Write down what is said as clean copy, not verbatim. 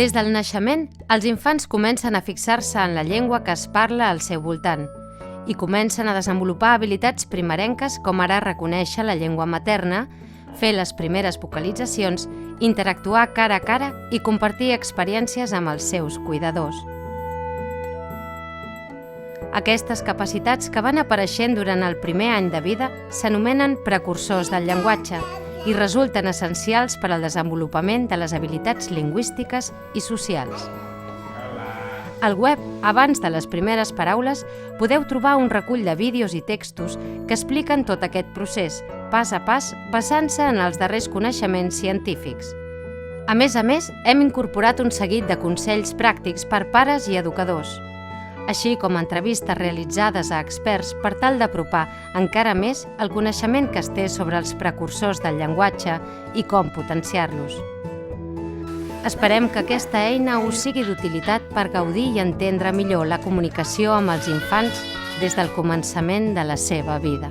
Des del naixement, els infants comencen a fixar-se en la llengua que es parla al seu voltant i comencen a desenvolupar habilitats primerenques com ara reconèixer la llengua materna, fer les primeres vocalitzacions, interactuar cara a cara i compartir experiències amb els seus cuidadors. Aquestes capacitats que van apareixent durant el primer any de vida s'anomenen precursors del llenguatge i resulten essencials per al desenvolupament de les habilitats lingüístiques i socials. Al web, abans de les primeres paraules, podeu trobar un recull de vídeos i textos que expliquen tot aquest procés, pas a pas, basant-se en els darrers coneixements científics. A més, hem incorporat un seguit de consells pràctics per pares i educadors, així com entrevistes realitzades a experts per tal d'apropar encara més el coneixement que es té sobre els precursors del llenguatge i com potenciar-los. Esperem que aquesta eina us sigui d'utilitat per gaudir i entendre millor la comunicació amb els infants des del començament de la seva vida.